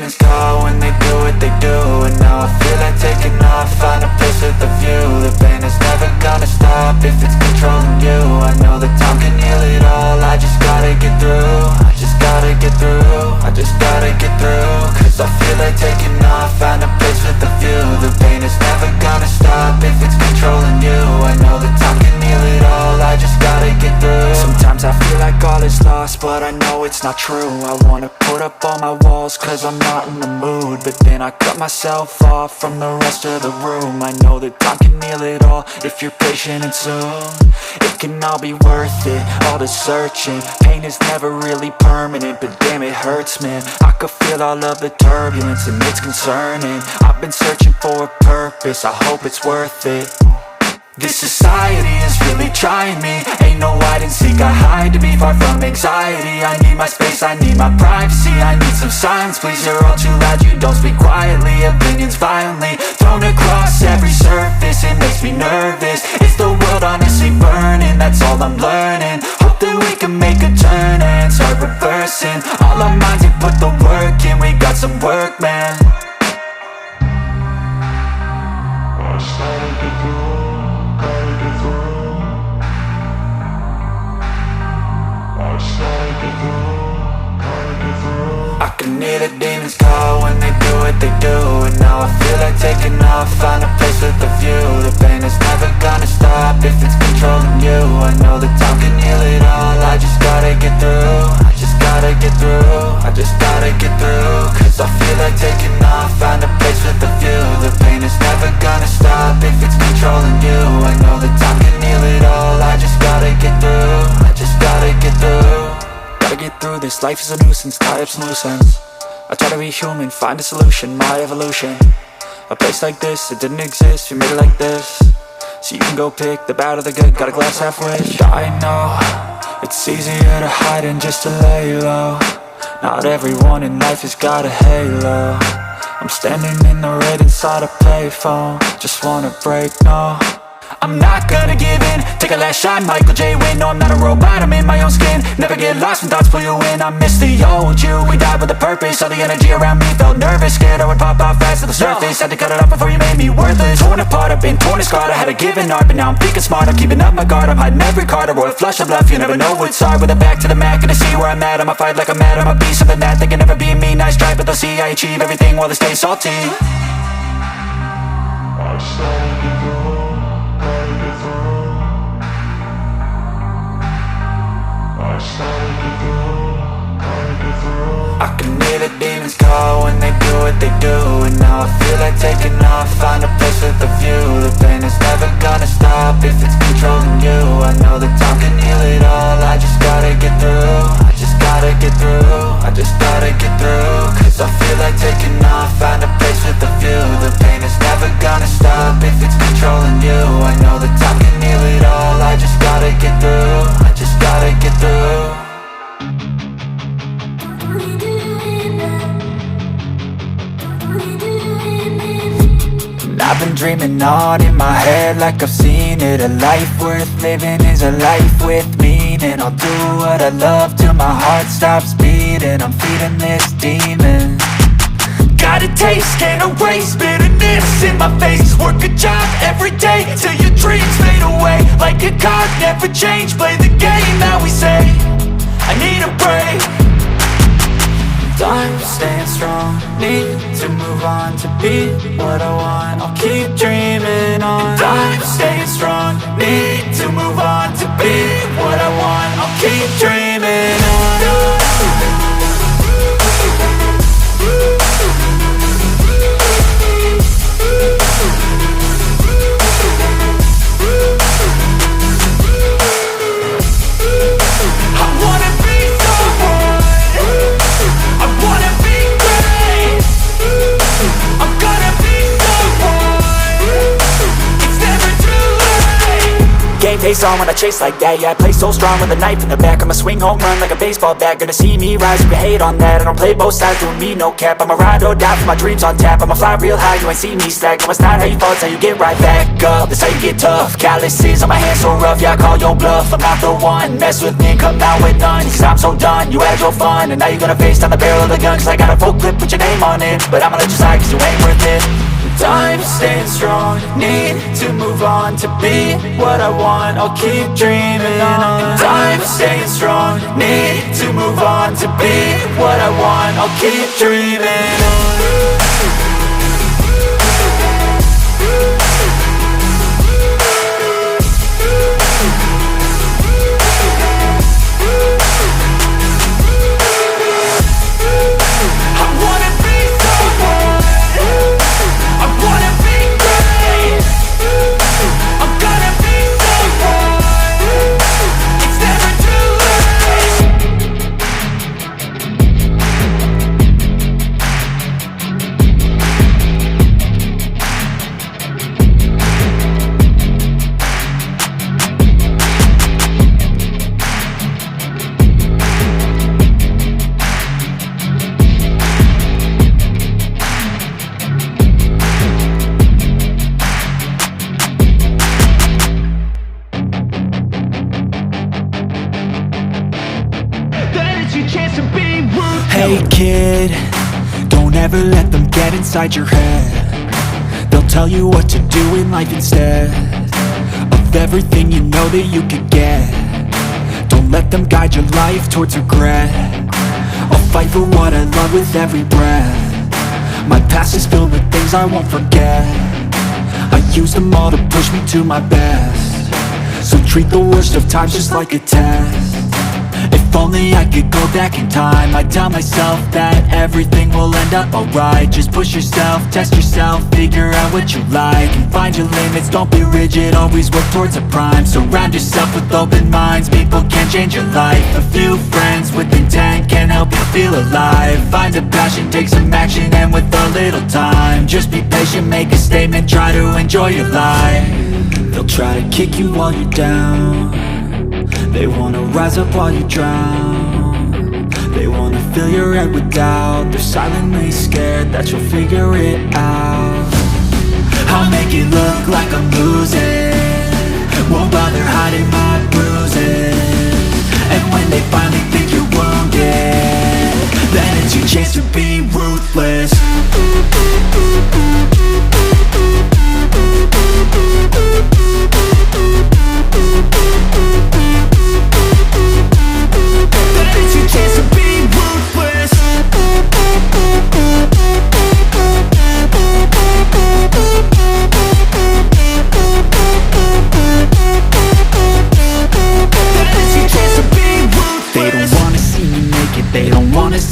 demons call when they do what they do. And now I feel like taking off, find a place with a view. The pain is never gonna stop if it's controlling you. I know that time can heal it all, I just gotta get through. I just gotta get through, I just gotta get through. Cause I feel like taking off, find a place with a view. The pain is never gonna stop if it's controlling you. I know that time can heal it all, I just gotta get through. Sometimes I feel like all is lost, but I know it's not true. I wanna put up all my walls cause I'm not in the mood, but then I cut myself off from the rest of the room. I know that time can heal it all if you're patient and soon. It can all be worth it, all the searching. Pain is never really permanent, but damn it hurts, man. I could feel all of the turbulence and it's concerning. I've been searching for a purpose, I hope it's worth it. This society is really trying me. Ain't no hide and seek, I hide to be far from anxiety. I need my space, I need my privacy. I need some silence, please, you're all too loud. You don't speak quietly, opinions violently thrown across every surface. It makes me nervous, is the world honestly burning? That's all I'm learning. Hope that we can make a turn and start reversing all our minds and put the work in. We got some work, man. I started to grow. I can hear the demons call when they do what they do. And now I feel like taking off, find a place with a view. The pain is never gonna stop if it's controlling you. I know that time can heal it all, I just gotta get through. I just gotta get through, I just gotta get through. Cause I feel like taking off, find a place with a view. The pain is never gonna stop if it's controlling you. I know that time can heal it all, I just gotta get through. I just gotta get through. Gotta get through this, life is a nuisance, tie up some loose ends. I try to be human, find a solution, my evolution. A place like this, it didn't exist, we made it like this. So you can go pick the bad or the good, got a glass halfway. I know, it's easier to hide than just to lay low. Not everyone in life has got a halo. I'm standing in the red inside a payphone. Just wanna break, no, I'm not gonna give in. Take a last shot, Michael J. Win. No, I'm not a robot, I'm in my own skin. Never get lost when thoughts pull you in. I miss the old you, we died with a purpose. All the energy around me felt nervous, scared I would pop off fast to the surface. Had to cut it off before you made me worthless. Torn apart, I've been torn and scarred. I had a given art, but now I'm thinking smart. I'm keeping up my guard, I'm hiding every card. A royal flush of love, you never know what's hard. With a back to the mat, gonna see where I'm at. I'ma fight like I'm mad, I'ma be something that they can never be me. Nice try, but they'll see I achieve everything while they stay salty. I started to grow. I can hear the demons call when they do what they do. And now I feel like taking off, find a place with a view. The pain is never gonna stop if it's controlling you. I know that time can heal it all, I just gotta get through. I just gotta get through, I just gotta get through. Cause I feel like taking off, find a place with a view. The pain is never gonna stop if it's controlling you. I know that time can heal it all, I just gotta get through. I just gotta get through. I've been dreaming on in my head like I've seen it. A life worth living is a life with meaning. I'll do what I love till my heart stops beating. I'm feeding this demon. Got a taste, can't erase bitterness in my face. Work a job every day till your dreams fade away. Like a card, never change, play the game that we say. I need a break. I'm staying strong, need to move on to be what I want. I'll keep dreaming on. I'm staying strong, need to move on to be what I want. I'll keep dreaming on. face on when I chase like that. Yeah, I play so strong with a knife in the back. I'ma swing home run like a baseball bat. Gonna see me rise, you can hate on that. I don't play both sides, doing me no cap. I'ma ride or die for my dreams on tap. I'ma fly real high, you ain't see me slack. No, it's not how you fall, it's how you get right back up. That's how you get tough. Calluses on my hands so rough, yeah, I call your bluff. I'm not the one, mess with me and come out with none. Cause I'm so done, you had your fun. And now you're gonna face down the barrel of the gun. Cause I got a full clip, put your name on it. But I'ma let you slide cause you ain't worth it. I'm staying strong, need to move on to be what I want, I'll keep dreaming on. I'm staying strong, need to move on to be what I want, I'll keep dreaming on. Hey kid, don't ever let them get inside your head. They'll tell you what to do in life instead of everything you know that you could get. Don't let them guide your life towards regret. I'll fight for what I love with every breath. My past is filled with things I won't forget. I use them all to push me to my best. So treat the worst of times just like a test. If only I could go back in time, I'd tell myself that everything will end up alright. Just push yourself, test yourself, figure out what you like, and find your limits, don't be rigid, always work towards a prime. Surround yourself with open minds, people can change your life. A few friends with intent can help you feel alive. Find a passion, take some action, and with a little time, just be patient, make a statement, try to enjoy your life. They'll try to kick you while you're down, they wanna rise up while you drown. They wanna fill your head with doubt. They're silently scared that you'll figure it out.